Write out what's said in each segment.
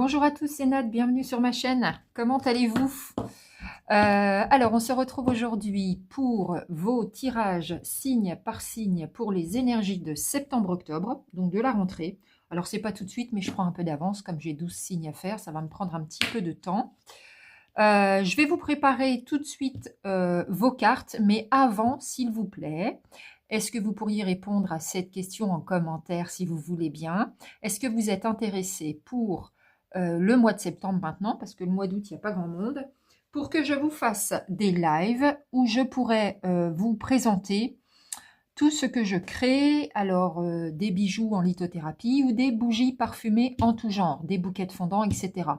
Bonjour à tous, c'est Nat, bienvenue sur ma chaîne. Comment allez-vous? Alors, on se retrouve aujourd'hui pour vos tirages signe par signe pour les énergies de septembre-octobre, donc de la rentrée. Alors, c'est pas tout de suite, mais je prends un peu d'avance, comme j'ai 12 signes à faire, ça va me prendre un petit peu de temps. Je vais vous préparer tout de suite vos cartes, mais avant, s'il vous plaît, est-ce que vous pourriez répondre à cette question en commentaire si vous voulez bien? Est-ce que vous êtes intéressé pour le mois de septembre maintenant, parce que le mois d'août, il n'y a pas grand monde, pour que je vous fasse des lives où je pourrais vous présenter tout ce que je crée, alors des bijoux en lithothérapie ou des bougies parfumées en tout genre, des bouquets de fondant, etc.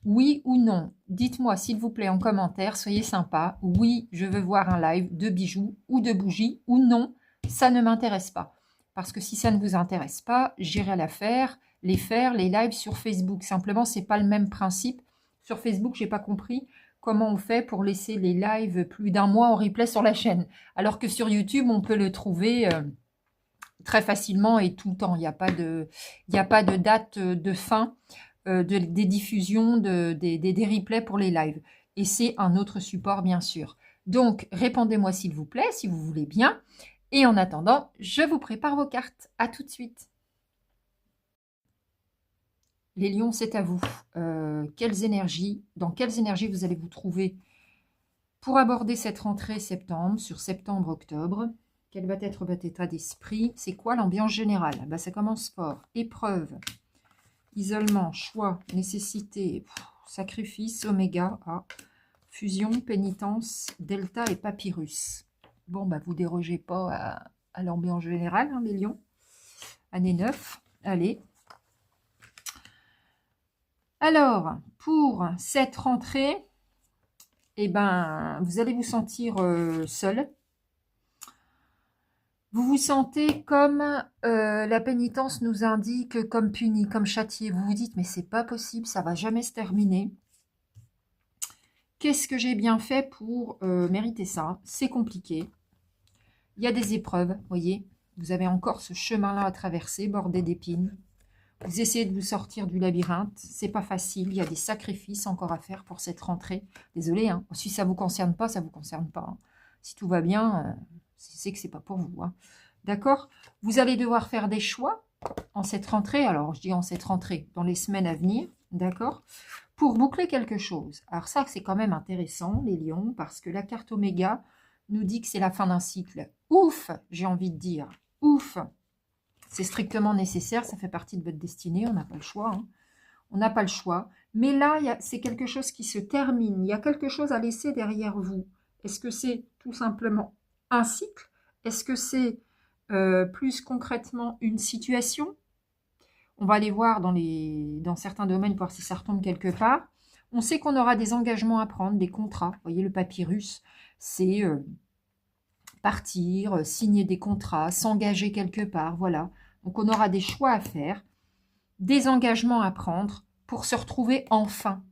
Oui ou non? Dites-moi s'il vous plaît en commentaire, soyez sympa. Oui, je veux voir un live de bijoux ou de bougies, ou non, ça ne m'intéresse pas. Parce que si ça ne vous intéresse pas, j'irai les faire, les lives sur Facebook. Simplement, c'est pas le même principe. Sur Facebook, j'ai pas compris comment on fait pour laisser les lives plus d'un mois en replay sur la chaîne. Alors que sur YouTube, on peut le trouver très facilement et tout le temps. Il n'y a pas de date de fin des diffusions, des replays pour les lives. Et c'est un autre support, bien sûr. Donc, répondez-moi s'il vous plaît, si vous voulez bien. Et en attendant, je vous prépare vos cartes. À tout de suite. Les lions, c'est à vous. Dans quelles énergies vous allez vous trouver pour aborder cette rentrée septembre, sur septembre-octobre? Quel va être votre état d'esprit? C'est quoi l'ambiance générale? Ben, ça commence fort. Épreuve, isolement, choix, nécessité, sacrifice, oméga, fusion, pénitence, delta et papyrus. Bon, bah, vous dérogez pas à l'ambiance générale, hein, les lions. Année 9, allez. Alors, pour cette rentrée, eh ben, vous allez vous sentir seul. Vous vous sentez comme la pénitence nous indique, comme puni, comme châtié. Vous vous dites, mais c'est pas possible, ça va jamais se terminer. Qu'est-ce que j'ai bien fait pour mériter ça? C'est compliqué. Il y a des épreuves, voyez. Vous avez encore ce chemin-là à traverser, bordé d'épines. Vous essayez de vous sortir du labyrinthe. C'est pas facile. Il y a des sacrifices encore à faire pour cette rentrée. Désolé, hein. Si ça vous concerne pas, ça vous concerne pas. Hein. Si tout va bien, c'est que c'est pas pour vous. Hein. D'accord? Vous allez devoir faire des choix en cette rentrée. Alors, je dis en cette rentrée, dans les semaines à venir. D'accord? Pour boucler quelque chose. Alors ça, c'est quand même intéressant, les lions, parce que la carte Oméga nous dit que c'est la fin d'un cycle. Ouf, j'ai envie de dire. Ouf. C'est strictement nécessaire, ça fait partie de votre destinée, on n'a pas le choix. Hein. On n'a pas le choix. Mais là, c'est quelque chose qui se termine. Il y a quelque chose à laisser derrière vous. Est-ce que c'est tout simplement un cycle? Est-ce que c'est plus concrètement une situation? On va aller voir dans certains domaines, voir si ça retombe quelque part. On sait qu'on aura des engagements à prendre, des contrats. Vous voyez, le papyrus, c'est partir, signer des contrats, s'engager quelque part, voilà. Donc on aura des choix à faire, des engagements à prendre pour se retrouver enfin.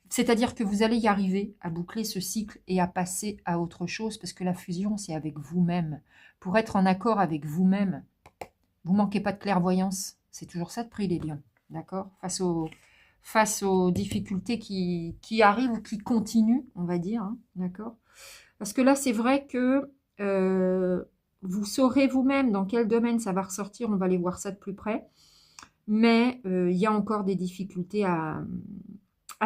C'est-à-dire que vous allez y arriver à boucler ce cycle et à passer à autre chose, parce que la fusion, c'est avec vous-même. Pour être en accord avec vous-même, vous manquez pas de clairvoyance. C'est toujours ça de prix, les lions, d'accord? Face aux difficultés qui arrivent ou qui continuent, on va dire, hein, d'accord? Parce que là, c'est vrai que vous saurez vous-même dans quel domaine ça va ressortir, on va aller voir ça de plus près. Mais il y a encore des difficultés à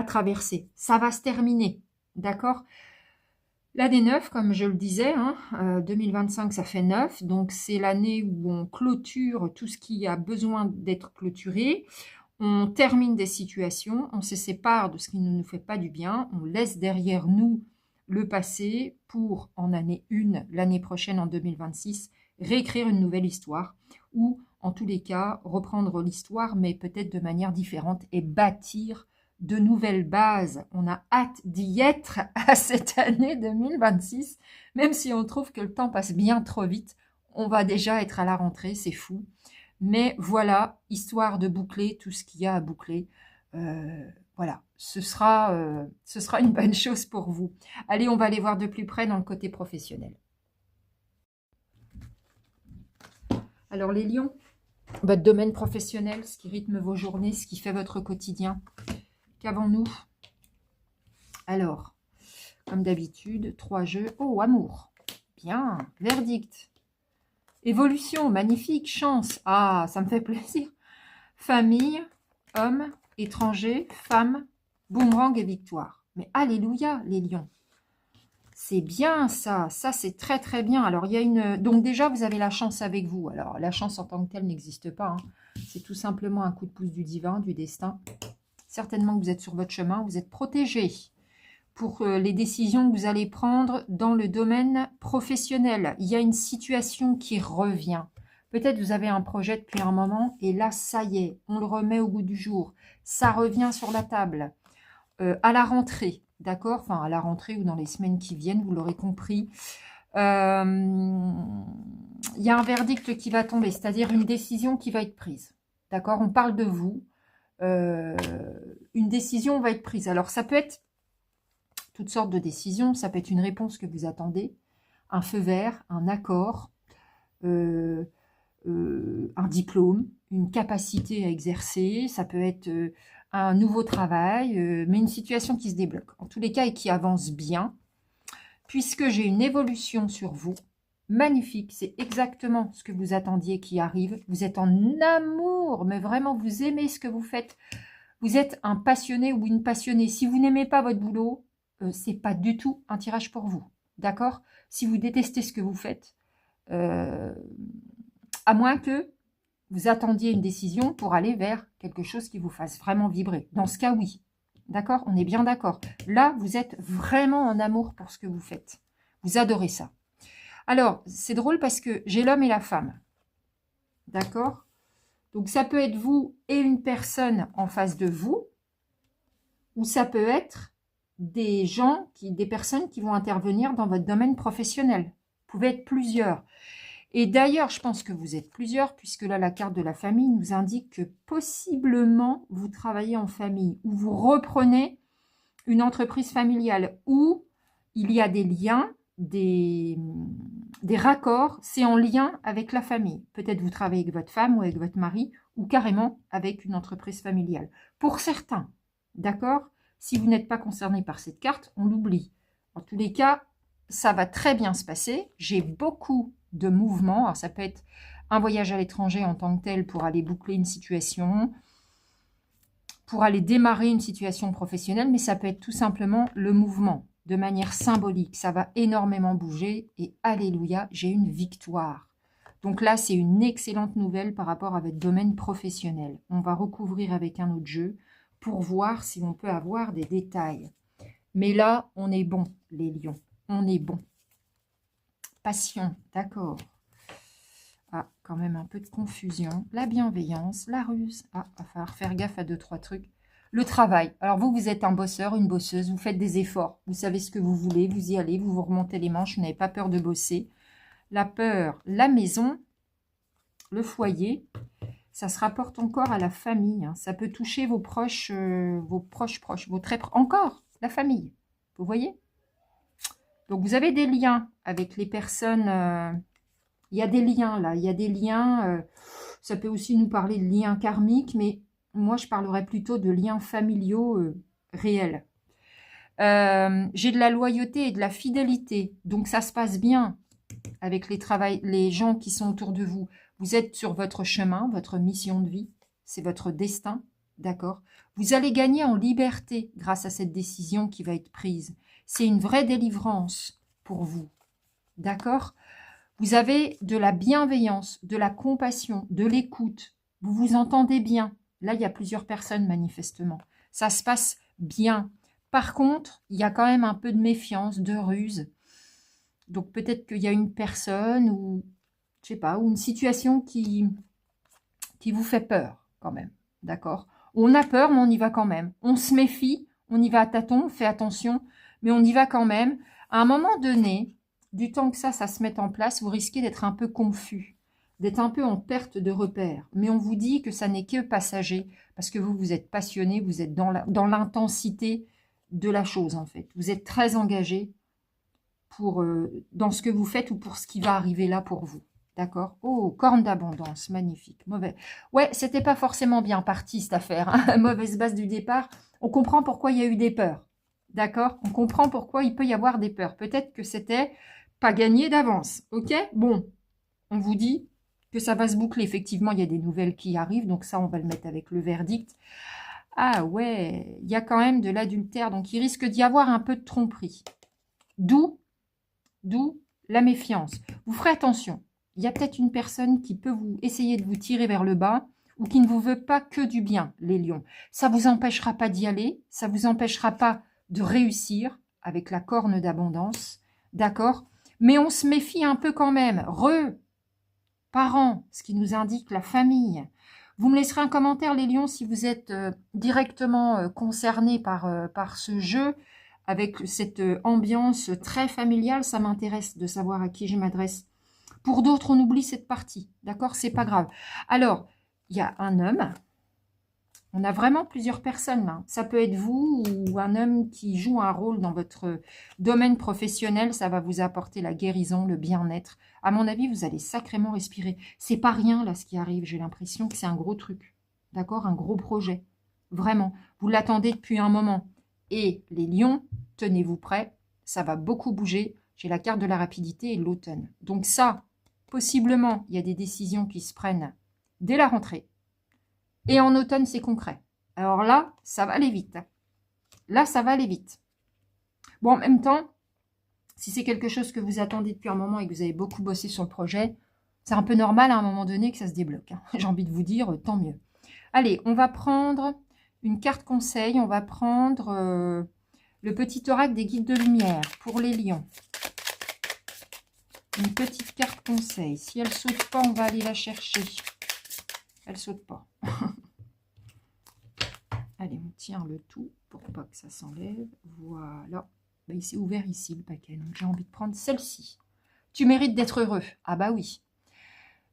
traverser. Ça va se terminer, d'accord? L'année 9, comme je le disais, hein, 2025, ça fait 9. Donc, c'est l'année où on clôture tout ce qui a besoin d'être clôturé. On termine des situations, on se sépare de ce qui ne nous fait pas du bien, on laisse derrière nous le passé pour, en année 1, l'année prochaine, en 2026, réécrire une nouvelle histoire ou, en tous les cas, reprendre l'histoire, mais peut-être de manière différente et bâtir de nouvelles bases. On a hâte d'y être à cette année 2026, même si on trouve que le temps passe bien trop vite. On va déjà être à la rentrée, c'est fou. Mais voilà, histoire de boucler tout ce qu'il y a à boucler. Voilà, ce sera une bonne chose pour vous. Allez, on va aller voir de plus près dans le côté professionnel. Alors les lions, Votre domaine professionnel, ce qui rythme vos journées, ce qui fait votre quotidien. Qu'avons-nous? Alors, comme d'habitude, 3 jeux. Oh, amour. Bien. Verdict. Évolution, magnifique. Chance. Ah, ça me fait plaisir. Famille, homme, étranger, femme, boomerang et victoire. Mais alléluia, les lions. C'est bien ça. Ça, c'est très très bien. Alors, il y a une... Donc déjà, vous avez la chance avec vous. Alors, la chance en tant que telle n'existe pas, hein. C'est tout simplement un coup de pouce du divin, du destin. Certainement que vous êtes sur votre chemin. Vous êtes protégé pour les décisions que vous allez prendre dans le domaine professionnel. Il y a une situation qui revient. Peut-être vous avez un projet depuis un moment et là, ça y est, on le remet au goût du jour. Ça revient sur la table. À la rentrée, d'accord? Enfin, à la rentrée ou dans les semaines qui viennent, vous l'aurez compris. Il y a un verdict qui va tomber, c'est-à-dire une décision qui va être prise. D'accord? On parle de vous. Une décision va être prise. Alors, ça peut être toutes sortes de décisions. Ça peut être une réponse que vous attendez, un feu vert, un accord, un diplôme, une capacité à exercer. Ça peut être un nouveau travail, mais une situation qui se débloque. En tous les cas, et qui avance bien, puisque j'ai une évolution sur vous. Magnifique, c'est exactement ce que vous attendiez qui arrive. Vous êtes en amour, mais vraiment, vous aimez ce que vous faites. Vous êtes un passionné ou une passionnée. Si vous n'aimez pas votre boulot, c'est pas du tout un tirage pour vous. D'accord? Si vous détestez ce que vous faites, à moins que vous attendiez une décision pour aller vers quelque chose qui vous fasse vraiment vibrer. Dans ce cas, oui. D'accord? On est bien d'accord. Là, vous êtes vraiment en amour pour ce que vous faites. Vous adorez ça. Alors, c'est drôle parce que j'ai l'homme et la femme. D'accord? Donc, ça peut être vous et une personne en face de vous, ou ça peut être des gens, des personnes qui vont intervenir dans votre domaine professionnel. Vous pouvez être plusieurs. Et d'ailleurs, je pense que vous êtes plusieurs, puisque là, la carte de la famille nous indique que possiblement, vous travaillez en famille, ou vous reprenez une entreprise familiale, où il y a des liens, des raccords, c'est en lien avec la famille. Peut-être vous travaillez avec votre femme ou avec votre mari, ou carrément avec une entreprise familiale. Pour certains, d'accord? Si vous n'êtes pas concerné par cette carte, on l'oublie. En tous les cas, ça va très bien se passer. J'ai beaucoup de mouvements. Alors, ça peut être un voyage à l'étranger en tant que tel pour aller boucler une situation, pour aller démarrer une situation professionnelle, mais ça peut être tout simplement le mouvement, de manière symbolique. Ça va énormément bouger et alléluia, j'ai une victoire. Donc là, c'est une excellente nouvelle par rapport à votre domaine professionnel. On va recouvrir avec un autre jeu pour voir si on peut avoir des détails. Mais là, on est bon, les lions. On est bon. Passion, d'accord. Ah, quand même un peu de confusion. La bienveillance, la ruse. Ah, il va falloir faire gaffe à 2-3 trucs. Le travail. Alors vous, vous êtes un bosseur, une bosseuse. Vous faites des efforts. Vous savez ce que vous voulez. Vous y allez. Vous vous remontez les manches. Vous n'avez pas peur de bosser. La peur, la maison, le foyer. Ça se rapporte encore à la famille. Hein. Ça peut toucher vos proches, vos très proches. Encore, la famille. Vous voyez? Donc, vous avez des liens avec les personnes. Il y a des liens là. Il y a des liens. Ça peut aussi nous parler de liens karmiques, mais moi, je parlerais plutôt de liens familiaux réels. J'ai de la loyauté et de la fidélité. Donc, ça se passe bien avec les gens qui sont autour de vous. Vous êtes sur votre chemin, votre mission de vie. C'est votre destin, d'accord? Vous allez gagner en liberté grâce à cette décision qui va être prise. C'est une vraie délivrance pour vous, d'accord? Vous avez de la bienveillance, de la compassion, de l'écoute. Vous vous entendez bien. Là, il y a plusieurs personnes, manifestement. Ça se passe bien. Par contre, il y a quand même un peu de méfiance, de ruse. Donc, peut-être qu'il y a une personne ou, je sais pas, ou une situation qui vous fait peur, quand même. D'accord? On a peur, mais on y va quand même. On se méfie, on y va à tâtons, on fait attention, mais on y va quand même. À un moment donné, du temps que ça se mette en place, vous risquez d'être un peu confus, d'être un peu en perte de repère. Mais on vous dit que ça n'est que passager, parce que vous, vous êtes passionné, vous êtes dans l'intensité de la chose, en fait. Vous êtes très engagé dans ce que vous faites ou pour ce qui va arriver là pour vous. D'accord? Oh, corne d'abondance, magnifique. Mauvais. Ouais, c'était pas forcément bien parti cette affaire, hein. Mauvaise base du départ. On comprend pourquoi il y a eu des peurs. D'accord? On comprend pourquoi il peut y avoir des peurs. Peut-être que c'était pas gagné d'avance. Ok? Bon, on vous dit que ça va se boucler. Effectivement, il y a des nouvelles qui arrivent, donc ça, on va le mettre avec le verdict. Ah ouais, il y a quand même de l'adultère, donc il risque d'y avoir un peu de tromperie. D'où la méfiance. Vous ferez attention. Il y a peut-être une personne qui peut vous essayer de vous tirer vers le bas ou qui ne vous veut pas que du bien, les lions. Ça ne vous empêchera pas d'y aller, ça ne vous empêchera pas de réussir avec la corne d'abondance, d'accord? Mais on se méfie un peu quand même. Parents, ce qui nous indique la famille. Vous me laisserez un commentaire, les lions, si vous êtes directement concernés par ce jeu, avec cette ambiance très familiale. Ça m'intéresse de savoir à qui je m'adresse. Pour d'autres, on oublie cette partie, d'accord? C'est pas grave. Alors, il y a un homme. On a vraiment plusieurs personnes là. Ça peut être vous ou un homme qui joue un rôle dans votre domaine professionnel. Ça va vous apporter la guérison, le bien-être. À mon avis, vous allez sacrément respirer. C'est pas rien là ce qui arrive. J'ai l'impression que c'est un gros truc. D'accord? Un gros projet. Vraiment. Vous l'attendez depuis un moment. Et les lions, tenez-vous prêts. Ça va beaucoup bouger. J'ai la carte de la rapidité et l'automne. Donc ça, possiblement, il y a des décisions qui se prennent dès la rentrée. Et en automne, c'est concret. Alors là, ça va aller vite. Là, ça va aller vite. Bon, en même temps, si c'est quelque chose que vous attendez depuis un moment et que vous avez beaucoup bossé sur le projet, c'est un peu normal à un moment donné que ça se débloque. J'ai envie de vous dire, tant mieux. Allez, on va prendre une carte conseil. On va prendre le petit oracle des guides de lumière pour les lions. Une petite carte conseil. Si elle ne saute pas, on va aller la chercher. Elle ne saute pas. Allez, on tient le tout pour pas que ça s'enlève. Voilà. Ben, il s'est ouvert ici, le paquet. Donc, j'ai envie de prendre celle-ci. Tu mérites d'être heureux. Ah bah oui.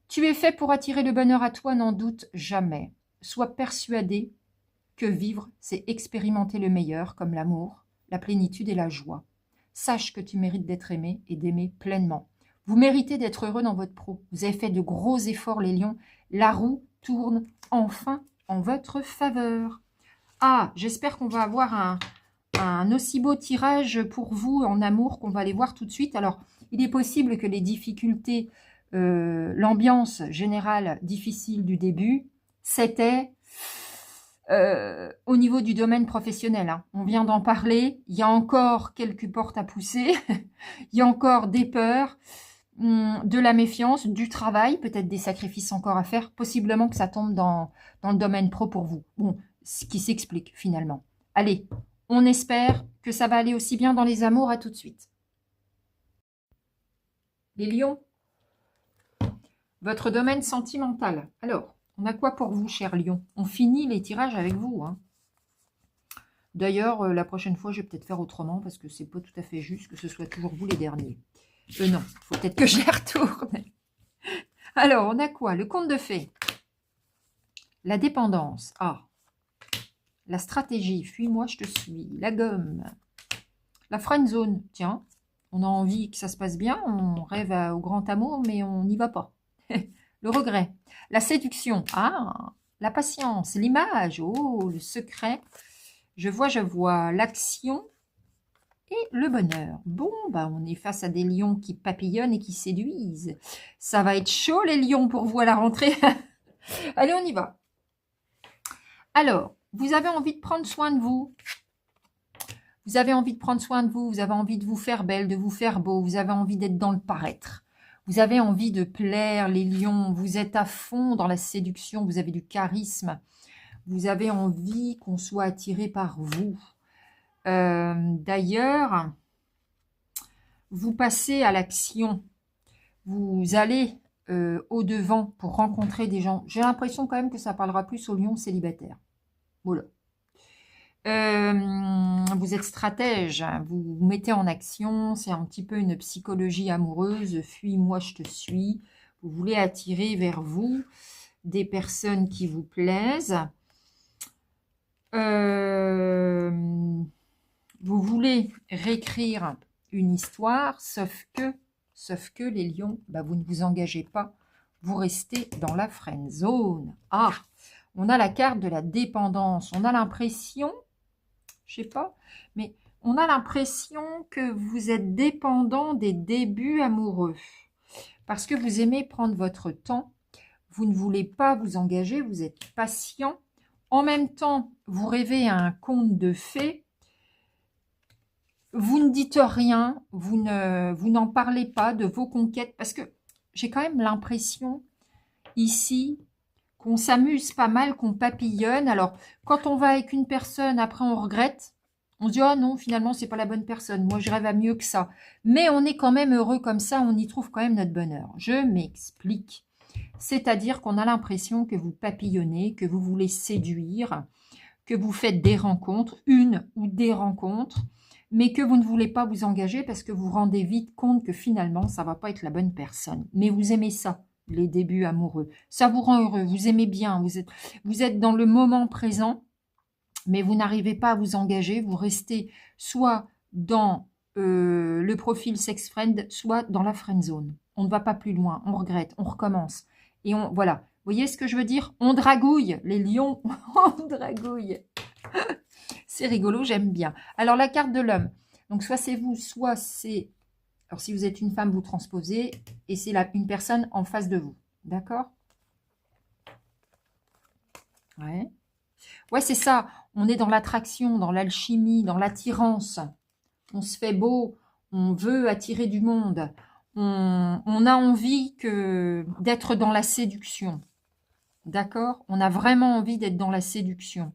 Tu es fait pour attirer le bonheur à toi, n'en doute jamais. Sois persuadé que vivre, c'est expérimenter le meilleur, comme l'amour, la plénitude et la joie. Sache que tu mérites d'être aimé et d'aimer pleinement. Vous méritez d'être heureux dans votre pro. Vous avez fait de gros efforts, les lions. La roue tourne enfin en votre faveur. Ah, j'espère qu'on va avoir un aussi beau tirage pour vous en amour qu'on va aller voir tout de suite. Alors, il est possible que les difficultés, l'ambiance générale difficile du début, c'était au niveau du domaine professionnel. Hein. On vient d'en parler. Il y a encore quelques portes à pousser. Il y a encore des peurs, de la méfiance, du travail, peut-être des sacrifices encore à faire. Possiblement que ça tombe dans le domaine pro pour vous. Bon, ce qui s'explique finalement. Allez, on espère que ça va aller aussi bien dans les amours. À tout de suite. Les lions, votre domaine sentimental. Alors, on a quoi pour vous, cher lion? On finit les tirages avec vous. Hein. D'ailleurs, la prochaine fois, je vais peut-être faire autrement parce que c'est pas tout à fait juste que ce soit toujours vous les derniers. Non, il faut peut-être que je les retourne. Alors, on a quoi? Le conte de fées. La dépendance. Ah. La stratégie. Fuis-moi, je te suis. La gomme. La friend zone. Tiens, on a envie que ça se passe bien. On rêve au grand amour, mais on n'y va pas. Le regret. La séduction. Ah. La patience. L'image. Oh, le secret. Je vois. L'action. Et le bonheur. Bon, bah on est face à des lions qui papillonnent et qui séduisent. Ça va être chaud, les lions, pour vous à la rentrée. Allez, on y va. Alors, vous avez envie de prendre soin de vous. Vous avez envie de prendre soin de vous. Vous avez envie de vous faire belle, de vous faire beau. Vous avez envie d'être dans le paraître. Vous avez envie de plaire, les lions. Vous êtes à fond dans la séduction. Vous avez du charisme. Vous avez envie qu'on soit attiré par vous. D'ailleurs, vous passez à l'action, vous allez au-devant pour rencontrer des gens. J'ai l'impression quand même que ça parlera plus aux lions célibataires. Voilà. Vous êtes stratège, hein, vous vous mettez en action, c'est un petit peu une psychologie amoureuse, fuis-moi, je te suis. Vous voulez attirer vers vous des personnes qui vous plaisent. Vous voulez réécrire une histoire, sauf Sauf que les lions, bah, vous ne vous engagez pas. Vous restez dans la friend zone. Ah, on a la carte de la dépendance. On a l'impression, je sais pas, mais on a l'impression que vous êtes dépendant des débuts amoureux. Parce que vous aimez prendre votre temps. Vous ne voulez pas vous engager. Vous êtes patient. En même temps, vous rêvez à un conte de fées. Vous ne dites rien. Vous n'en parlez pas de vos conquêtes. Parce que j'ai quand même l'impression ici qu'on s'amuse pas mal, qu'on papillonne. Alors, quand on va avec une personne, après on regrette. On se dit, oh non, finalement, c'est pas la bonne personne. Moi, je rêve à mieux que ça. Mais on est quand même heureux comme ça. On y trouve quand même notre bonheur. Je m'explique. C'est-à-dire qu'on a l'impression que vous papillonnez, que vous voulez séduire, que vous faites des rencontres, une ou des rencontres, mais que vous ne voulez pas vous engager parce que vous vous rendez vite compte que finalement, ça va pas être la bonne personne. Mais vous aimez ça, les débuts amoureux. Ça vous rend heureux, vous aimez bien, vous êtes dans le moment présent, mais vous n'arrivez pas à vous engager. Vous restez soit dans le profil sex friend, soit dans la friend zone. On ne va pas plus loin, on regrette, on recommence. Et voilà. Vous voyez ce que je veux dire? On dragouille, les lions, on dragouille. C'est rigolo, j'aime bien. Alors, la carte de l'homme. Donc, soit c'est vous, soit c'est... Alors, si vous êtes une femme, vous transposez. Et c'est une personne en face de vous. D'accord? Ouais. Ouais, c'est ça. On est dans l'attraction, dans l'alchimie, dans l'attirance. On se fait beau. On veut attirer du monde. On a envie d'être dans la séduction. D'accord? On a vraiment envie d'être dans la séduction.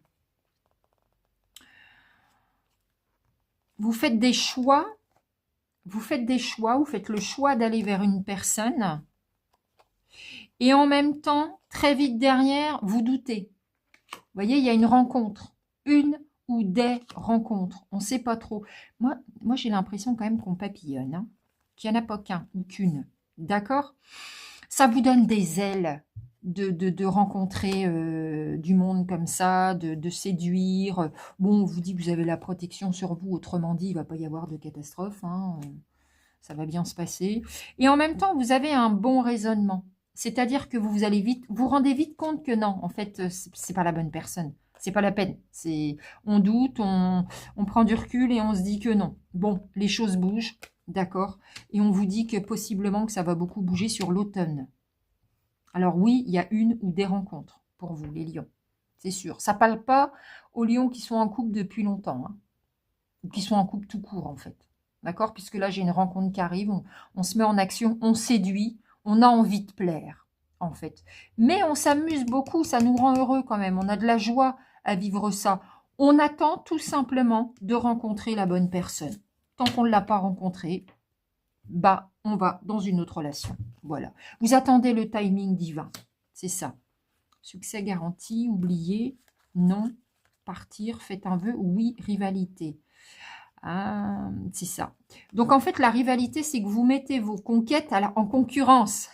Vous faites des choix. Vous faites des choix. Vous faites le choix d'aller vers une personne. Et en même temps, très vite derrière, vous doutez. Vous voyez, il y a une rencontre. Une ou des rencontres. On ne sait pas trop. Moi j'ai l'impression quand même qu'on papillonne. Hein, qu'il n'y en a pas qu'un ou qu'une. D'accord? Ça vous donne des ailes de rencontrer du monde comme ça, de séduire. Bon, on vous dit que vous avez la protection sur vous. Autrement dit, il ne va pas y avoir de catastrophe. Hein, ça va bien se passer. Et en même temps, vous avez un bon raisonnement. C'est-à-dire que vous allez vite, vous rendez vite compte que non, en fait, c'est pas la bonne personne. C'est pas la peine. On doute, on prend du recul et on se dit que non. Bon, les choses bougent, d'accord. Et on vous dit que possiblement que ça va beaucoup bouger sur l'automne. Alors oui, il y a une ou des rencontres pour vous, les lions. C'est sûr. Ça ne parle pas aux lions qui sont en couple depuis longtemps. Hein, ou qui sont en couple tout court, en fait. D'accord? Puisque là, j'ai une rencontre qui arrive. On se met en action, on séduit. On a envie de plaire, en fait. Mais on s'amuse beaucoup, ça nous rend heureux quand même. On a de la joie à vivre ça. On attend tout simplement de rencontrer la bonne personne. Tant qu'on ne l'a pas rencontrée, bah, on va dans une autre relation. Voilà. Vous attendez le timing divin. C'est ça. Succès garanti, oubliez, non, partir, faites un vœu, oui, rivalité. Ah, c'est ça. Donc, en fait, la rivalité, c'est que vous mettez vos conquêtes en concurrence.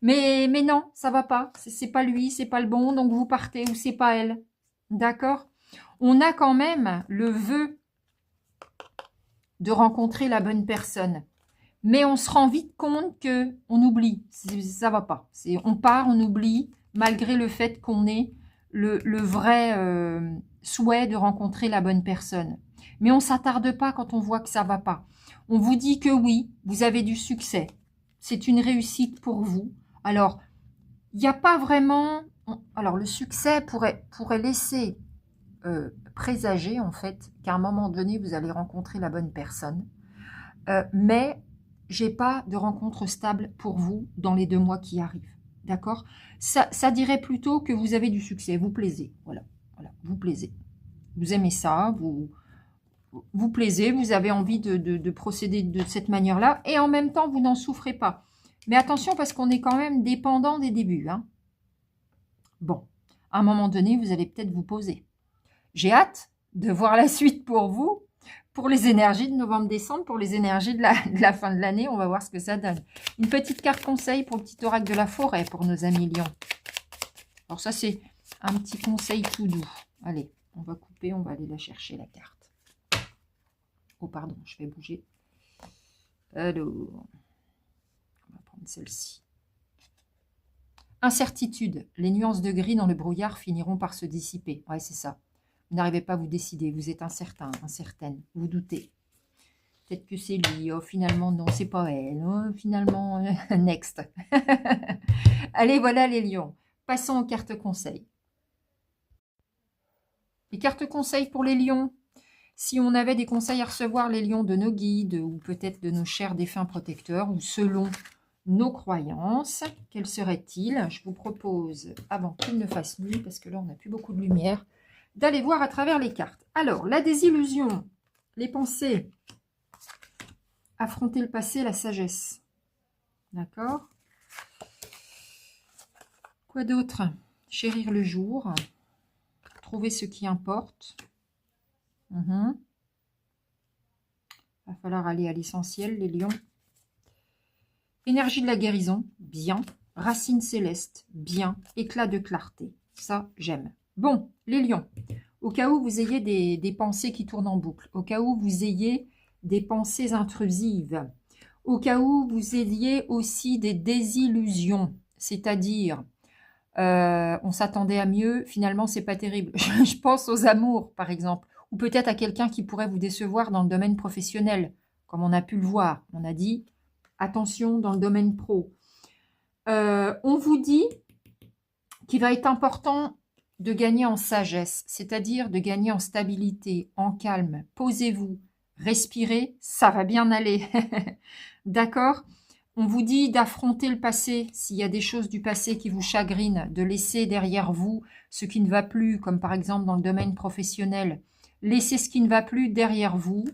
mais non, ça va pas. C'est pas lui, c'est pas le bon, donc vous partez ou c'est pas elle. D'accord? On a quand même le vœu de rencontrer la bonne personne. Mais on se rend vite compte qu'on oublie. Ça va pas. On part, on oublie, malgré le fait qu'on ait le vrai souhait de rencontrer la bonne personne. Mais on ne s'attarde pas quand on voit que ça va pas. On vous dit que oui, vous avez du succès. C'est une réussite pour vous. Alors, il n'y a pas vraiment... Alors, le succès pourrait laisser présager, en fait, qu'à un moment donné, vous allez rencontrer la bonne personne. Mais j'ai pas de rencontre stable pour vous dans les 2 mois qui arrivent. D'accord? Ça dirait plutôt que vous avez du succès, vous plaisez. Voilà, vous plaisez. Vous aimez ça, vous plaisez, vous avez envie de procéder de cette manière-là, et en même temps, vous n'en souffrez pas. Mais attention, parce qu'on est quand même dépendant des débuts. Hein. Bon, à un moment donné, vous allez peut-être vous poser. J'ai hâte de voir la suite pour vous. Pour les énergies de novembre-décembre, pour les énergies de la fin de l'année, on va voir ce que ça donne. Une petite carte conseil pour le petit oracle de la forêt pour nos amis lions. Alors ça, c'est un petit conseil tout doux. Allez, on va couper, on va aller la chercher, la carte. Oh, pardon, je vais bouger. Alors, on va prendre celle-ci. Incertitude. Les nuances de gris dans le brouillard finiront par se dissiper. Ouais, c'est ça. Vous n'arrivez pas à vous décider. Vous êtes incertain, incertaine. Vous doutez. Peut-être que c'est lui. Oh, finalement, non, c'est pas elle. Oh, finalement, next. Allez, voilà les lions. Passons aux cartes conseils. Les cartes conseils pour les lions. Si on avait des conseils à recevoir, les lions, de nos guides ou peut-être de nos chers défunts protecteurs ou selon nos croyances, quels seraient-ils? Je vous propose, avant qu'il ne fasse nuit, parce que là on n'a plus beaucoup de lumière, d'aller voir à travers les cartes. Alors, la désillusion, les pensées, affronter le passé, la sagesse. D'accord? Quoi d'autre? Chérir le jour, trouver ce qui importe. Va falloir aller à l'essentiel, les lions. Énergie de la guérison, bien. Racine céleste, bien. Éclat de clarté, ça, j'aime. Bon, les lions, au cas où vous ayez des pensées qui tournent en boucle, au cas où vous ayez des pensées intrusives, au cas où vous ayez aussi des désillusions, c'est-à-dire, on s'attendait à mieux, finalement, c'est pas terrible. Je pense aux amours, par exemple, ou peut-être à quelqu'un qui pourrait vous décevoir dans le domaine professionnel, comme on a pu le voir. On a dit, attention dans le domaine pro. On vous dit qu'il va être important de gagner en sagesse, c'est-à-dire de gagner en stabilité, en calme. Posez-vous, respirez, ça va bien aller. D'accord? On vous dit d'affronter le passé, s'il y a des choses du passé qui vous chagrinent, de laisser derrière vous ce qui ne va plus, comme par exemple dans le domaine professionnel. Laissez ce qui ne va plus derrière vous.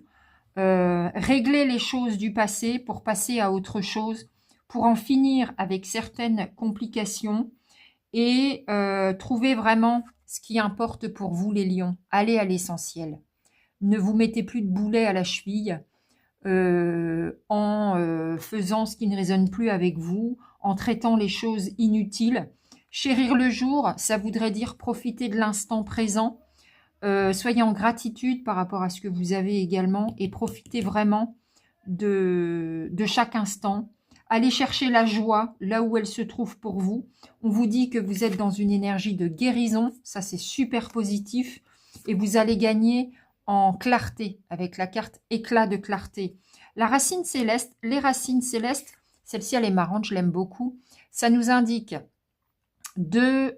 Régler les choses du passé pour passer à autre chose, pour en finir avec certaines complications et trouver vraiment ce qui importe pour vous les lions. Allez à l'essentiel. Ne vous mettez plus de boulets à la cheville en faisant ce qui ne résonne plus avec vous, en traitant les choses inutiles. Chérir le jour, ça voudrait dire profiter de l'instant présent. Soyez en gratitude par rapport à ce que vous avez également et profitez vraiment de chaque instant. Allez chercher la joie là où elle se trouve pour vous. On vous dit que vous êtes dans une énergie de guérison, ça c'est super positif et vous allez gagner en clarté avec la carte éclat de clarté. La racine céleste, les racines célestes, celle-ci elle est marrante, je l'aime beaucoup. Ça nous indique deux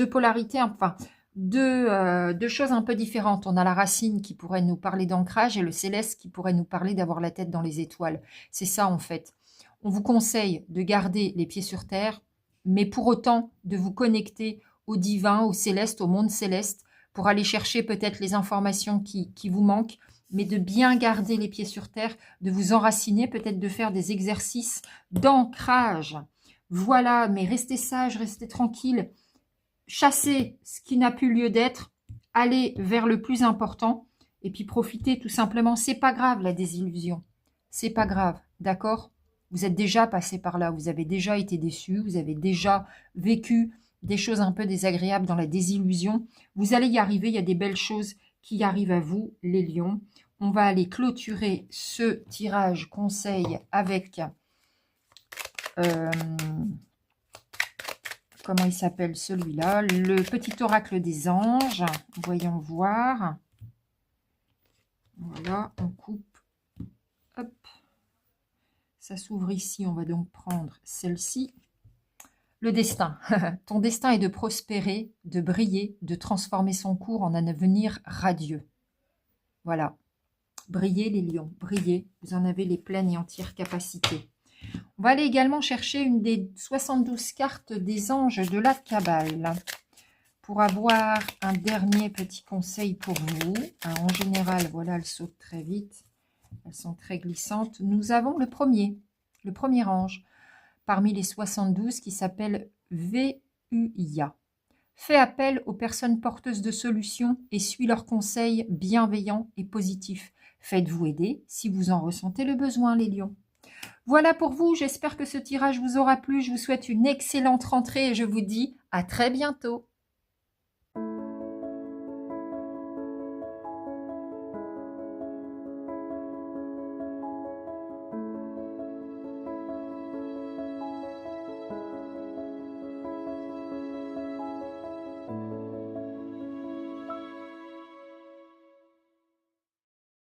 polarités, enfin deux choses un peu différentes. On a la racine qui pourrait nous parler d'ancrage et le céleste qui pourrait nous parler d'avoir la tête dans les étoiles. C'est ça en fait. On vous conseille de garder les pieds sur terre, mais pour autant de vous connecter au divin, au céleste, au monde céleste, pour aller chercher peut-être les informations qui vous manquent, mais de bien garder les pieds sur terre, de vous enraciner, peut-être de faire des exercices d'ancrage. Voilà, mais restez sage, restez tranquille. Chassez ce qui n'a plus lieu d'être, allez vers le plus important et puis profitez tout simplement. C'est pas grave la désillusion, c'est pas grave, d'accord? Vous êtes déjà passé par là, vous avez déjà été déçu, vous avez déjà vécu des choses un peu désagréables dans la désillusion. Vous allez y arriver, il y a des belles choses qui arrivent à vous, les lions. On va aller clôturer ce tirage conseil avec... comment il s'appelle celui-là? Le petit oracle des anges. Voyons voir. Voilà, on coupe. Hop. Ça s'ouvre ici. On va donc prendre celle-ci. Le destin. Ton destin est de prospérer, de briller, de transformer son cours en un avenir radieux. Voilà. Brillez les lions, brillez. Vous en avez les pleines et entières capacités. On va aller également chercher une des 72 cartes des anges de la Kabbale pour avoir un dernier petit conseil pour vous. Alors, en général, voilà, elles sautent très vite. Elles sont très glissantes. Nous avons le premier ange parmi les 72 qui s'appelle Véuia. Fais appel aux personnes porteuses de solutions et suis leurs conseils bienveillants et positifs. Faites-vous aider si vous en ressentez le besoin, les lions. Voilà pour vous, j'espère que ce tirage vous aura plu. Je vous souhaite une excellente rentrée et je vous dis à très bientôt.